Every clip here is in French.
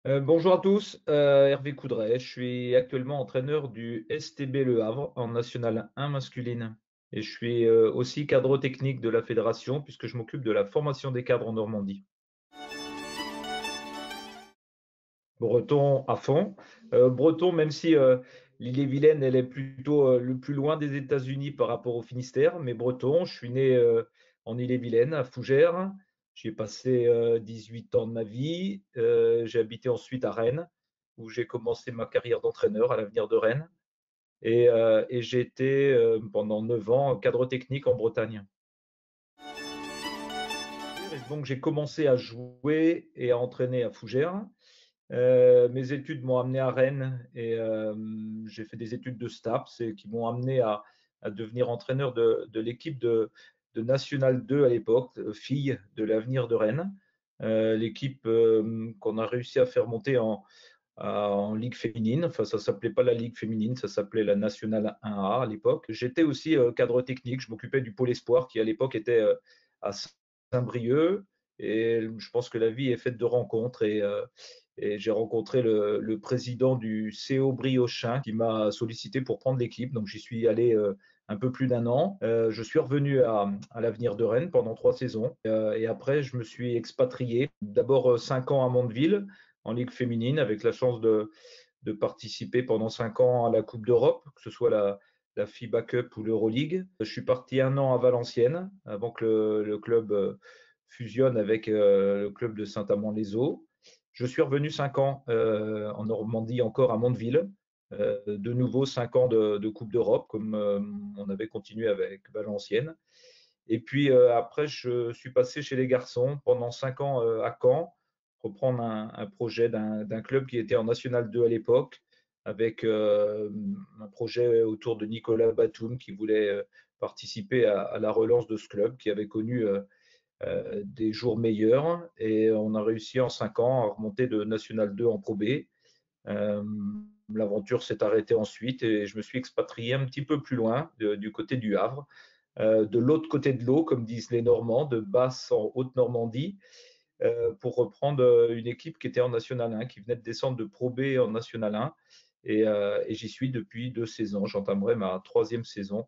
Bonjour à tous, Hervé Coudray. Je suis actuellement entraîneur du STB Le Havre en National 1 masculine et je suis, aussi cadre technique de la fédération puisque je m'occupe de la formation des cadres en Normandie. Breton à fond, breton même si, l'Ille-et-Vilaine, elle est plutôt, le plus loin des États-Unis par rapport au Finistère, mais breton. Je suis né, en Ille-et-Vilaine, à Fougères. J'y ai passé, 18 ans de ma vie. J'ai habité ensuite à Rennes, où j'ai commencé ma carrière d'entraîneur à l'Avenir de Rennes et j'ai été, pendant 9 ans cadre technique en Bretagne. Et donc j'ai commencé à jouer et à entraîner à Fougères. Mes études m'ont amené à Rennes et j'ai fait des études de STAPS et qui m'ont amené à devenir entraîneur de l'équipe de National 2 à l'époque, filles de l'Avenir de Rennes. L'équipe qu'on a réussi à faire monter en ligue féminine. Enfin, ça s'appelait pas la ligue féminine, ça s'appelait la Nationale 1A à l'époque. J'étais aussi cadre technique, je m'occupais du pôle espoir qui à l'époque était à Saint-Brieuc. Et je pense que la vie est faite de rencontres et j'ai rencontré le président du CO Briochin qui m'a sollicité pour prendre l'équipe. Donc j'y suis allé un peu plus d'un an. Je suis revenu à l'Avenir de Rennes pendant 3 saisons. Et après, je me suis expatrié. D'abord 5 ans à Mondeville en Ligue féminine avec la chance de participer pendant 5 ans à la Coupe d'Europe, que ce soit la FIBA Cup ou l'Euroleague. Je suis parti un an à Valenciennes avant que le club fusionne avec le club de Saint-Amand-les-Eaux. Je suis revenu 5 ans en Normandie, encore à Mondeville. De nouveau 5 ans de Coupe d'Europe, comme on avait continué avec Valenciennes. Et puis après, je suis passé chez les garçons pendant 5 ans à Caen, reprendre un projet d'un club qui était en National 2 à l'époque, avec un projet autour de Nicolas Batum qui voulait participer à la relance de ce club qui avait connu des jours meilleurs. Et on a réussi en 5 ans à remonter de National 2 en Pro B. Euh, L'aventure s'est arrêtée ensuite et je me suis expatrié un petit peu plus loin, du côté du Havre, de l'autre côté de l'eau, comme disent les Normands, de Basse en Haute-Normandie, pour reprendre une équipe qui était en National 1, qui venait de descendre de Pro B en National 1. Et j'y suis depuis 2 saisons. J'entamerai ma troisième saison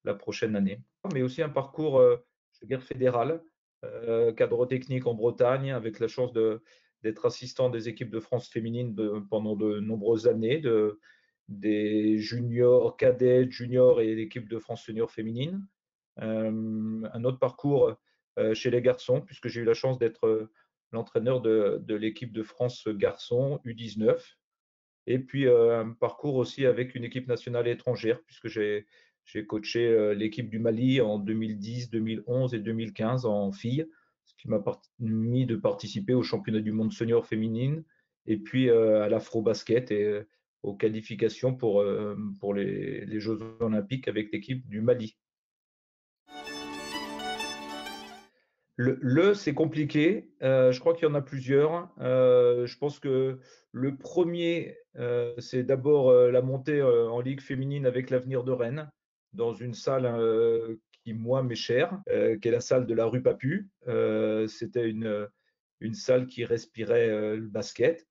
la prochaine année. Mais aussi un parcours, je veux dire, fédéral, cadre technique en Bretagne, avec la chance d'être assistant des équipes de France féminines pendant de nombreuses années, des juniors, cadets, juniors et l'équipe de France senior féminine. Un autre parcours chez les garçons, puisque j'ai eu la chance d'être l'entraîneur de l'équipe de France garçons U19. Et puis un parcours aussi avec une équipe nationale étrangère, puisque j'ai coaché l'équipe du Mali en 2010, 2011 et 2015 en filles, ce qui m'a permis de participer au championnat du monde senior féminine et puis à l'afro-basket et aux qualifications pour les Jeux olympiques avec l'équipe du Mali. C'est compliqué. Je crois qu'il y en a plusieurs. Je pense que le premier, c'est d'abord la montée en Ligue féminine avec l'Avenir de Rennes, dans une salle qui, moi, m'est chère, qui est la salle de la rue Papu. C'était une salle qui respirait le basket.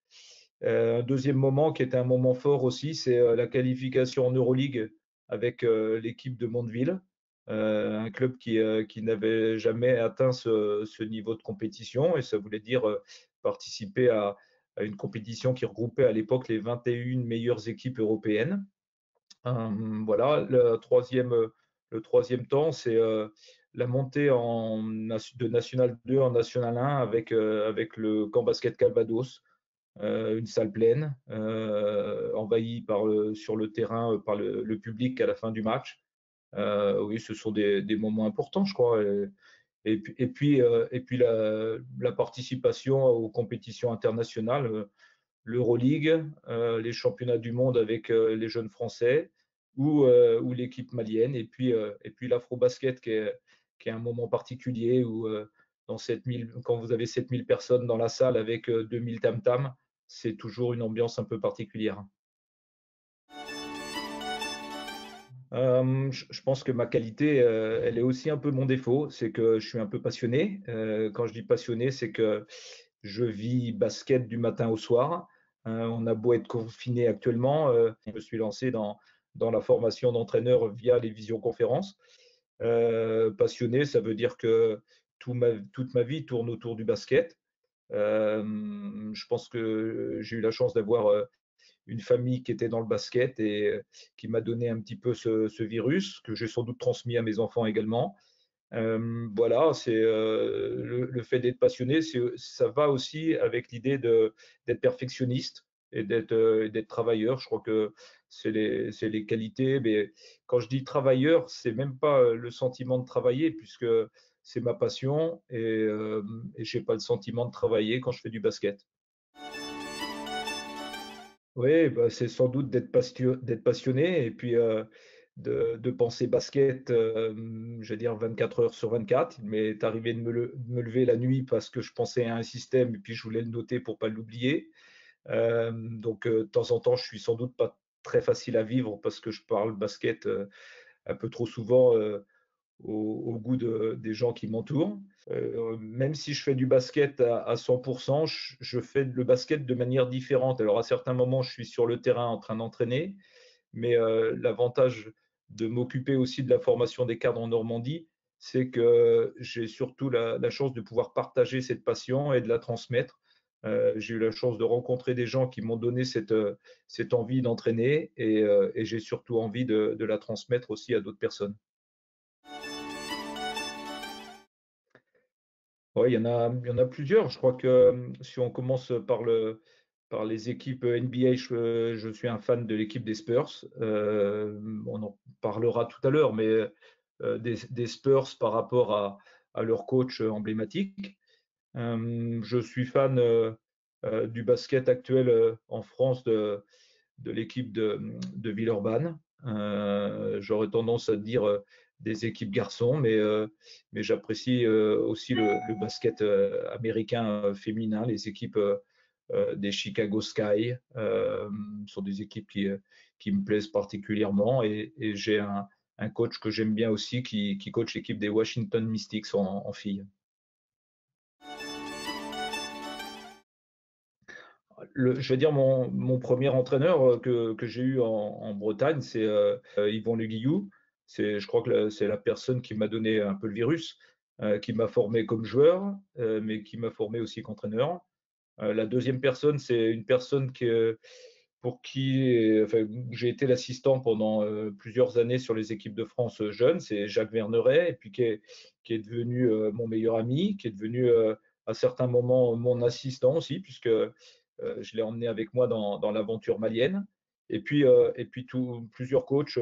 Un deuxième moment qui était un moment fort aussi, c'est la qualification en Euroleague avec l'équipe de Mondeville, un club qui n'avait jamais atteint ce niveau de compétition, et ça voulait dire participer à une compétition qui regroupait à l'époque les 21 meilleures équipes européennes. Voilà, le troisième temps, c'est la montée de National 2 en National 1 avec le Camp Basket Calvados, une salle pleine, envahie sur le terrain par le public à la fin du match. Oui, ce sont des moments importants, je crois. Et puis la participation aux compétitions internationales, l'Euroleague, les championnats du monde avec les jeunes Français ou l'équipe malienne. Et puis l'Afro-Basket qui est un moment particulier où quand vous avez 7000 personnes dans la salle avec 2000 tam-tams, c'est toujours une ambiance un peu particulière. Je pense que ma qualité, elle est aussi un peu mon défaut, c'est que je suis un peu passionné. Quand je dis passionné, c'est que je vis basket du matin au soir. On a beau être confiné actuellement, je me suis lancé dans la formation d'entraîneur via les visioconférences. Passionné, ça veut dire que toute ma vie tourne autour du basket. Je pense que j'ai eu la chance d'avoir, une famille qui était dans le basket et qui m'a donné un petit peu ce virus que j'ai sans doute transmis à mes enfants également. Voilà, c'est, le fait d'être passionné, ça va aussi avec l'idée d'être perfectionniste et d'être travailleur. Je crois que c'est les qualités, mais quand je dis travailleur, c'est même pas, le sentiment de travailler puisque c'est ma passion et j'ai pas le sentiment de travailler quand je fais du basket. Oui, bah, c'est sans doute d'être passionné et puis, de penser basket, je vais dire 24 heures sur 24. Il m'est arrivé de me lever la nuit parce que je pensais à un système et puis je voulais le noter pour pas l'oublier. Donc, de temps en temps, je suis sans doute pas très facile à vivre parce que je parle basket, un peu trop souvent, au goût des gens qui m'entourent. Même si je fais du basket à 100%, je fais le basket de manière différente. Alors à certains moments, je suis sur le terrain en train d'entraîner, mais l'avantage de m'occuper aussi de la formation des cadres en Normandie, c'est que j'ai surtout la chance de pouvoir partager cette passion et de la transmettre. J'ai eu la chance de rencontrer des gens qui m'ont donné cette envie d'entraîner et j'ai surtout envie de la transmettre aussi à d'autres personnes. Ouais, il y en a plusieurs. Je crois que, si on commence par les équipes NBA, je suis un fan de l'équipe des Spurs. On en parlera tout à l'heure, mais, des Spurs par rapport à leur coach emblématique. Je suis fan, du basket actuel, en France de l'équipe de Villeurbanne. J'aurais tendance à dire des équipes garçons, mais j'apprécie aussi le basket américain féminin, les équipes des Chicago Sky sont des équipes qui me plaisent particulièrement et j'ai un coach que j'aime bien aussi qui coach l'équipe des Washington Mystics en filles. Je vais dire mon premier entraîneur que j'ai eu en Bretagne, c'est Yvon Le Guillou. Je crois que c'est la personne qui m'a donné un peu le virus, qui m'a formé comme joueur, mais qui m'a formé aussi qu'entraîneur. La deuxième personne, c'est une personne pour qui enfin, j'ai été l'assistant pendant plusieurs années sur les équipes de France jeunes, c'est Jacques Verneret, et puis qui est devenu mon meilleur ami, qui est devenu à certains moments mon assistant aussi, puisque je l'ai emmené avec moi dans l'aventure malienne. Et puis plusieurs coachs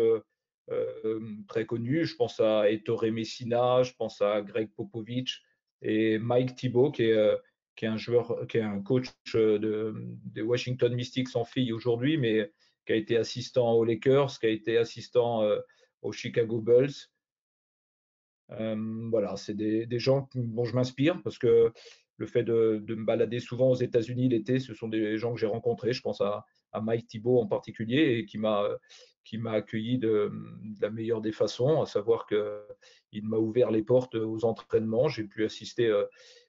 très connus, je pense à Ettore Messina, je pense à Greg Popovich et Mike Thibault, qui est un joueur, qui est un coach des Washington Mystics en filles aujourd'hui, mais qui a été assistant aux Lakers, qui a été assistant aux Chicago Bulls. Voilà, c'est des gens dont je m'inspire parce que le fait de me balader souvent aux États-Unis l'été, ce sont des gens que j'ai rencontrés. Je pense à Mike Thibault en particulier et qui m'a accueilli de la meilleure des façons, à savoir qu'il m'a ouvert les portes aux entraînements. J'ai pu assister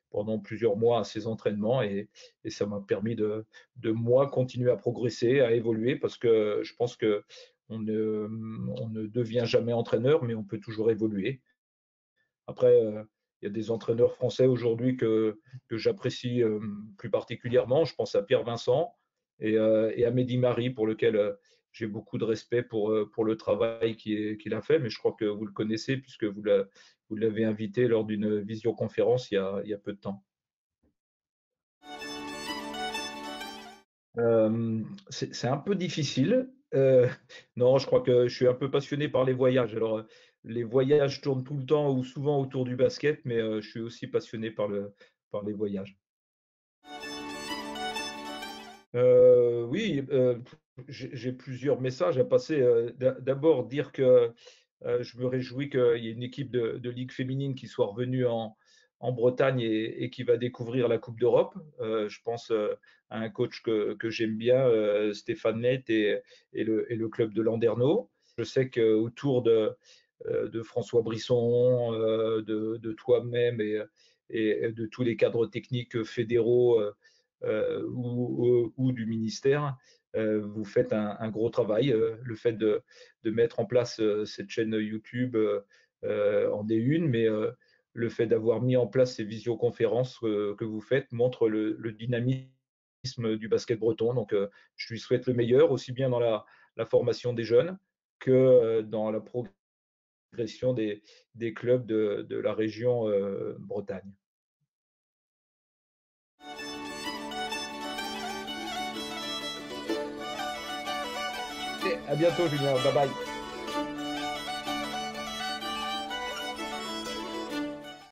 pendant plusieurs mois à ces entraînements et ça m'a permis de moi continuer à progresser, à évoluer parce que je pense que on ne devient jamais entraîneur, mais on peut toujours évoluer. Après, il y a des entraîneurs français aujourd'hui que j'apprécie plus particulièrement. Je pense à Pierre Vincent et à Mehdi Mari, pour lequel j'ai beaucoup de respect pour le travail qu'il a fait. Mais je crois que vous le connaissez puisque vous l'avez invité lors d'une visioconférence il y a peu de temps. C'est un peu difficile. Non, je crois que je suis un peu passionné par les voyages. Alors, les voyages tournent tout le temps ou souvent autour du basket, mais je suis aussi passionné par les voyages. Oui, j'ai plusieurs messages à passer. D'abord dire que, je me réjouis qu'il y ait une équipe de ligue féminine qui soit revenue en Bretagne et qui va découvrir la coupe d'Europe. Je pense, à un coach que j'aime bien, Stéphane Ney et le club de Landerneau. Je sais qu'autour de François Brisson, de toi-même et de tous les cadres techniques fédéraux ou du ministère. Vous faites un gros travail. Le fait de mettre en place cette chaîne YouTube en est une, mais le fait d'avoir mis en place ces visioconférences que vous faites montre le dynamisme du basket breton. Donc, je lui souhaite le meilleur, aussi bien dans la formation des jeunes que dans la progression des clubs de la région Bretagne. Et à bientôt, Julien. Bye bye.